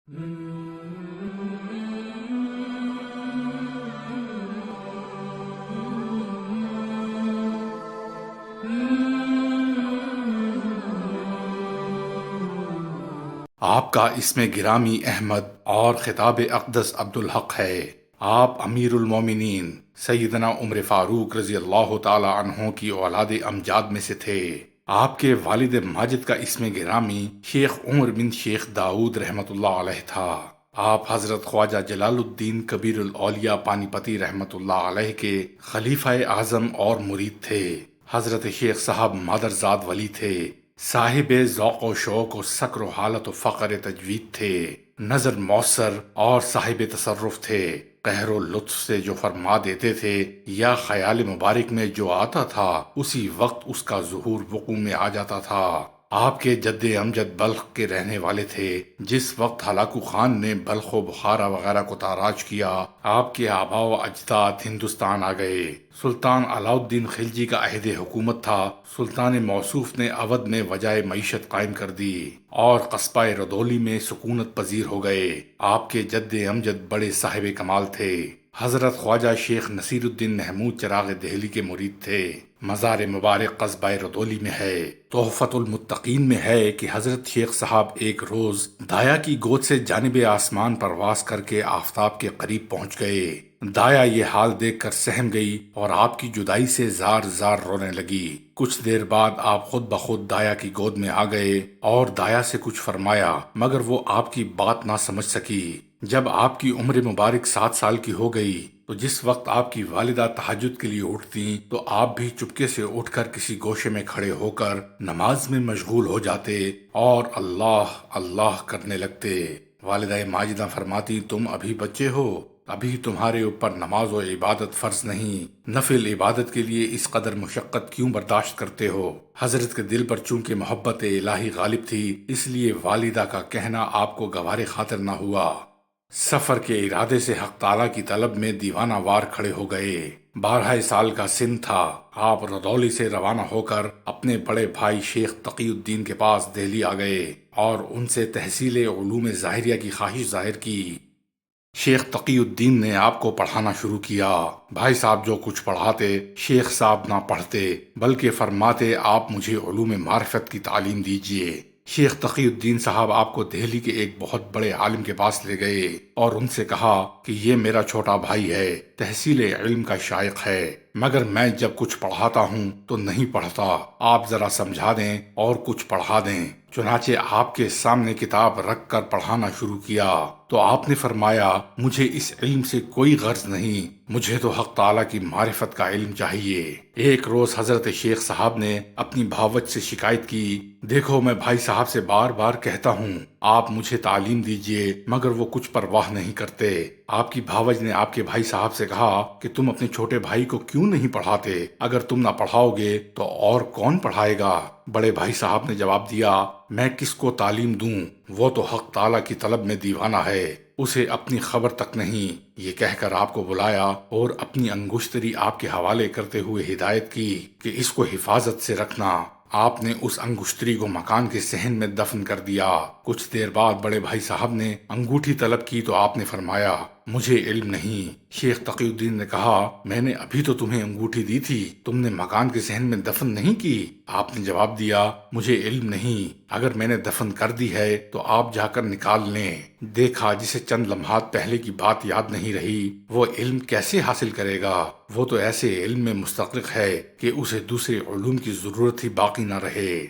آپ کا اسم گرامی احمد اور خطاب اقدس عبدالحق ہے۔ آپ امیر المومنین سیدنا عمر فاروق رضی اللہ تعالی عنہ کی اولاد امجاد میں سے تھے۔ آپ کے والد ماجد کا اسم گرامی شیخ عمر بن شیخ داؤد رحمت اللہ علیہ تھا۔ آپ حضرت خواجہ جلال الدین کبیر الاولیاء پانی پتی رحمت اللہ علیہ کے خلیفہ اعظم اور مرید تھے۔ حضرت شیخ صاحب مادرزاد ولی تھے، صاحب ذوق و شوق و سکر و حالت و فقر تجوید تھے، نظر موثر اور صاحب تصرف تھے۔ قہر و لطف سے جو فرما دیتے تھے یا خیال مبارک میں جو آتا تھا اسی وقت اس کا ظہور وقوع میں آ جاتا تھا۔ آپ کے جد امجد بلخ کے رہنے والے تھے۔ جس وقت ہلاکو خان نے بلخ و بخارا وغیرہ کو تاراج کیا، آپ کے آبا و اجداد ہندوستان آ گئے۔ سلطان علاؤ الدین خلجی کا عہد حکومت تھا۔ سلطان موصوف نے اودھ میں وجائے معیشت قائم کر دی اور قصبہ ردولی میں سکونت پذیر ہو گئے۔ آپ کے جد امجد بڑے صاحب کمال تھے۔ حضرت خواجہ شیخ نصیر الدین محمود چراغ دہلی کے مرید تھے۔ مزار مبارک قصبہ ردولی میں ہے۔ تحفۃ المتقین میں ہے کہ حضرت شیخ صاحب ایک روز دایا کی گود سے جانب آسمان پرواز کر کے آفتاب کے قریب پہنچ گئے۔ دایا یہ حال دیکھ کر سہم گئی اور آپ کی جدائی سے زار زار رونے لگی۔ کچھ دیر بعد آپ خود بخود دایا کی گود میں آ گئے اور دایا سے کچھ فرمایا، مگر وہ آپ کی بات نہ سمجھ سکی۔ جب آپ کی عمر مبارک 7 سال کی ہو گئی تو جس وقت آپ کی والدہ تہجد کے لیے اٹھتیں تو آپ بھی چپکے سے اٹھ کر کسی گوشے میں کھڑے ہو کر نماز میں مشغول ہو جاتے اور اللہ اللہ کرنے لگتے۔ والدہ ماجدہ فرماتی، تم ابھی بچے ہو، ابھی تمہارے اوپر نماز و عبادت فرض نہیں، نفل عبادت کے لیے اس قدر مشقت کیوں برداشت کرتے ہو؟ حضرت کے دل پر چونکہ محبت الہی غالب تھی، اس لیے والدہ کا کہنا آپ کو گوارے خاطر نہ ہوا۔ سفر کے ارادے سے حق تعالیٰ کی طلب میں دیوانہ وار کھڑے ہو گئے۔ 12 سال کا سن تھا۔ آپ ردولی سے روانہ ہو کر اپنے بڑے بھائی شیخ تقی الدین کے پاس دہلی آ گئے اور ان سے تحصیل علوم ظاہریہ کی خواہش ظاہر کی۔ شیخ تقی الدین نے آپ کو پڑھانا شروع کیا۔ بھائی صاحب جو کچھ پڑھاتے شیخ صاحب نہ پڑھتے بلکہ فرماتے، آپ مجھے علوم معرفت کی تعلیم دیجیے۔ شیخ تقی الدین صاحب آپ کو دہلی کے ایک بہت بڑے عالم کے پاس لے گئے اور ان سے کہا کہ یہ میرا چھوٹا بھائی ہے، تحصیل علم کا شائق ہے، مگر میں جب کچھ پڑھاتا ہوں تو نہیں پڑھتا، آپ ذرا سمجھا دیں اور کچھ پڑھا دیں۔ چنانچہ آپ کے سامنے کتاب رکھ کر پڑھانا شروع کیا تو آپ نے فرمایا، مجھے اس علم سے کوئی غرض نہیں، مجھے تو حق تعالیٰ کی معرفت کا علم چاہیے۔ ایک روز حضرت شیخ صاحب نے اپنی بھاوج سے شکایت کی، دیکھو میں بھائی صاحب سے بار بار کہتا ہوں آپ مجھے تعلیم دیجیے، مگر وہ کچھ پرواہ نہیں کرتے۔ آپ کی بھاوج نے آپ کے بھائی صاحب سے کہا کہ تم اپنے چھوٹے بھائی کو کیوں نہیں پڑھاتے؟ اگر تم نہ پڑھاؤ گے تو اور کون پڑھائے گا؟ بڑے بھائی صاحب نے جواب دیا، میں کس کو تعلیم دوں؟ وہ تو حق تعالیٰ کی طلب میں دیوانہ ہے، اسے اپنی خبر تک نہیں۔ یہ کہہ کر آپ کو بلایا اور اپنی انگشتری آپ کے حوالے کرتے ہوئے ہدایت کی کہ اس کو حفاظت سے رکھنا۔ آپ نے اس انگشتری کو مکان کے صحن میں دفن کر دیا۔ کچھ دیر بعد بڑے بھائی صاحب نے انگوٹھی طلب کی تو آپ نے فرمایا، مجھے علم نہیں۔ شیخ تقی الدین نے کہا، میں نے ابھی تو تمہیں انگوٹھی دی تھی، تم نے مکان کے صحن میں دفن نہیں کی؟ آپ نے جواب دیا، مجھے علم نہیں، اگر میں نے دفن کر دی ہے تو آپ جا کر نکال لیں۔ دیکھا جسے چند لمحات پہلے کی بات یاد نہیں رہی وہ علم کیسے حاصل کرے گا؟ وہ تو ایسے علم میں مستغرق ہے کہ اسے دوسرے علوم کی ضرورت ہی باقی نہ رہے۔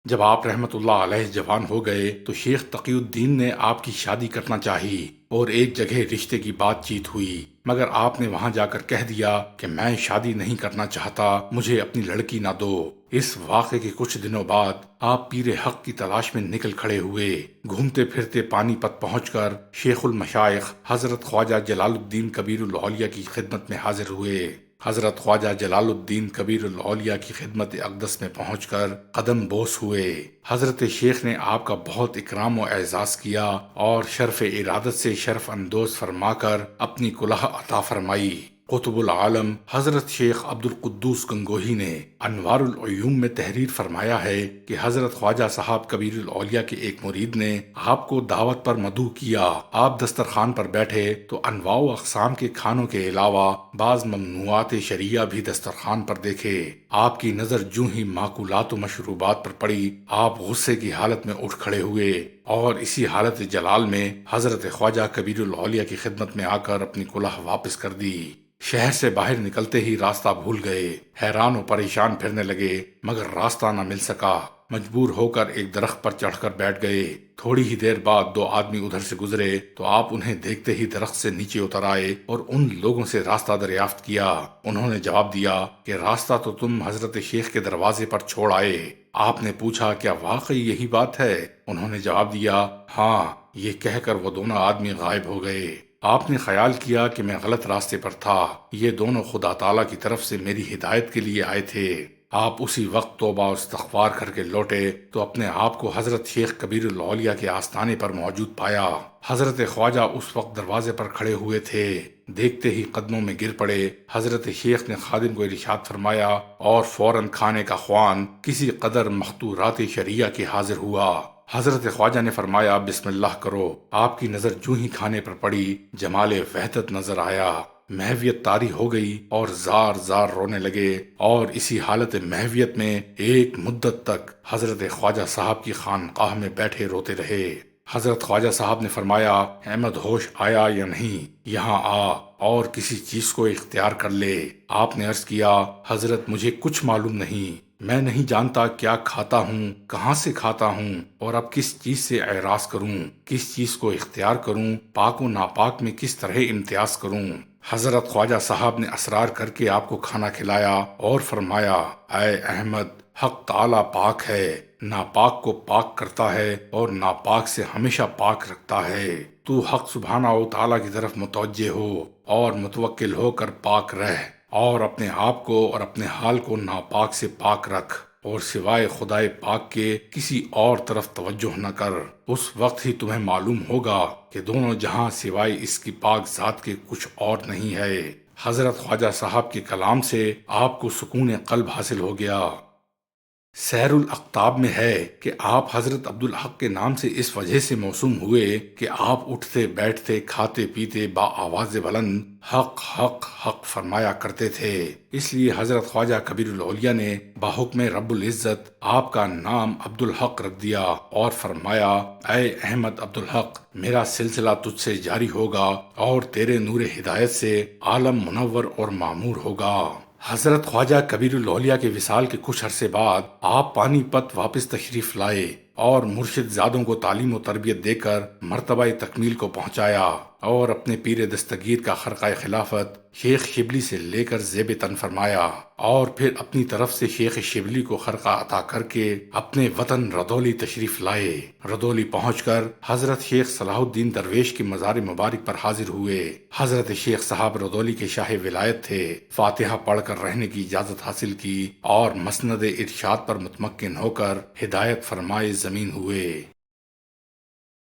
جب آپ رحمت اللہ علیہ جوان ہو گئے تو شیخ تقی الدین نے آپ کی شادی کرنا چاہی اور ایک جگہ رشتے کی بات چیت ہوئی، مگر آپ نے وہاں جا کر کہہ دیا کہ میں شادی نہیں کرنا چاہتا، مجھے اپنی لڑکی نہ دو۔ اس واقعے کے کچھ دنوں بعد آپ پیر حق کی تلاش میں نکل کھڑے ہوئے۔ گھومتے پھرتے پانی پت پہنچ کر شیخ المشائخ حضرت خواجہ جلال الدین کبیر الاولیاء کی خدمت میں حاضر ہوئے۔ حضرت خواجہ جلال الدین کبیر الاولیاء کی خدمت اقدس میں پہنچ کر قدم بوس ہوئے۔ حضرت شیخ نے آپ کا بہت اکرام و اعزاز کیا اور شرف ارادت سے شرف اندوز فرما کر اپنی کلہ عطا فرمائی۔ قطب العالم حضرت شیخ عبد القدوس گنگوہی نے انوار العیوم میں تحریر فرمایا ہے کہ حضرت خواجہ صاحب کبیر الاولیاء کے ایک مرید نے آپ کو دعوت پر مدعو کیا۔ آپ دسترخوان پر بیٹھے تو انواع و اقسام کے کھانوں کے علاوہ بعض ممنوعات شرعیہ بھی دسترخوان پر دیکھے۔ آپ کی نظر جوں ہی معقولات و مشروبات پر پڑی، آپ غصے کی حالت میں اٹھ کھڑے ہوئے اور اسی حالت جلال میں حضرت خواجہ کبیر الاولیاء کی خدمت میں آ کر اپنی کلاه واپس کر دی۔ شہر سے باہر نکلتے ہی راستہ بھول گئے، حیران و پریشان پھرنے لگے مگر راستہ نہ مل سکا۔ مجبور ہو کر ایک درخت پر چڑھ کر بیٹھ گئے۔ تھوڑی ہی دیر بعد دو آدمی ادھر سے گزرے تو آپ انہیں دیکھتے ہی درخت سے نیچے اتر آئے اور ان لوگوں سے راستہ دریافت کیا۔ انہوں نے جواب دیا کہ راستہ تو تم حضرت شیخ کے دروازے پر چھوڑ آئے۔ آپ نے پوچھا کیا واقعی یہی بات ہے؟ انہوں نے جواب دیا ہاں۔ یہ کہہ کر وہ دونوں آدمی غائب ہو گئے۔ آپ نے خیال کیا کہ میں غلط راستے پر تھا، یہ دونوں خدا تعالیٰ کی طرف سے میری ہدایت کے لیے آئے تھے۔ آپ اسی وقت توبہ و استغفار کر کے لوٹے تو اپنے آپ کو حضرت شیخ کبیر الاولیاء کے آستانے پر موجود پایا۔ حضرت خواجہ اس وقت دروازے پر کھڑے ہوئے تھے، دیکھتے ہی قدموں میں گر پڑے۔ حضرت شیخ نے خادم کو ارشاد فرمایا اور فوراً کھانے کا خوان کسی قدر مختورات شرعیہ کے حاضر ہوا۔ حضرت خواجہ نے فرمایا بسم اللہ کرو۔ آپ کی نظر جوں ہی کھانے پر پڑی، جمال وحدت نظر آیا، محویت طاری ہو گئی اور زار زار رونے لگے، اور اسی حالت محویت میں ایک مدت تک حضرت خواجہ صاحب کی خانقاہ میں بیٹھے روتے رہے۔ حضرت خواجہ صاحب نے فرمایا احمد ہوش آیا یا نہیں؟ یہاں آ اور کسی چیز کو اختیار کر لے۔ آپ نے عرض کیا حضرت مجھے کچھ معلوم نہیں، میں نہیں جانتا کیا کھاتا ہوں، کہاں سے کھاتا ہوں، اور اب کس چیز سے اعراض کروں، کس چیز کو اختیار کروں، پاک و ناپاک میں کس طرح امتیاز کروں۔ حضرت خواجہ صاحب نے اسرار کر کے آپ کو کھانا کھلایا اور فرمایا اے احمد، حق تعالی پاک ہے، ناپاک کو پاک کرتا ہے اور ناپاک سے ہمیشہ پاک رکھتا ہے۔ تو حق سبحانہ و تعالی کی طرف متوجہ ہو اور متوکل ہو کر پاک رہ، اور اپنے آپ کو اور اپنے حال کو ناپاک سے پاک رکھ، اور سوائے خدائے پاک کے کسی اور طرف توجہ نہ کر۔ اس وقت ہی تمہیں معلوم ہوگا کہ دونوں جہاں سوائے اس کی پاک ذات کے کچھ اور نہیں ہے۔ حضرت خواجہ صاحب کے کلام سے آپ کو سکون قلب حاصل ہو گیا۔ سیر الاقطاب میں ہے کہ آپ حضرت عبدالحق کے نام سے اس وجہ سے موسوم ہوئے کہ آپ اٹھتے بیٹھتے کھاتے پیتے با آواز بلند حق حق حق فرمایا کرتے تھے۔ اس لیے حضرت خواجہ کبیر الاولیاء نے بحکم رب العزت آپ کا نام عبدالحق رکھ دیا اور فرمایا اے احمد عبدالحق، میرا سلسلہ تجھ سے جاری ہوگا اور تیرے نور ہدایت سے عالم منور اور معمور ہوگا۔ حضرت خواجہ کبیر الاولیاء کے وصال کے کچھ عرصے بعد آپ پانی پت واپس تشریف لائے اور مرشد زادوں کو تعلیم و تربیت دے کر مرتبہ تکمیل کو پہنچایا، اور اپنے پیر دستگیر کا خرقہ خلافت شیخ شبلی سے لے کر زیب تن فرمایا، اور پھر اپنی طرف سے شیخ شبلی کو خرقہ عطا کر کے اپنے وطن ردولی تشریف لائے۔ ردولی پہنچ کر حضرت شیخ صلاح الدین درویش کی مزار مبارک پر حاضر ہوئے۔ حضرت شیخ صاحب ردولی کے شاہ ولایت تھے۔ فاتحہ پڑھ کر رہنے کی اجازت حاصل کی اور مسند ارشاد پر متمکن ہو کر ہدایت فرمائے زمین ہوئے۔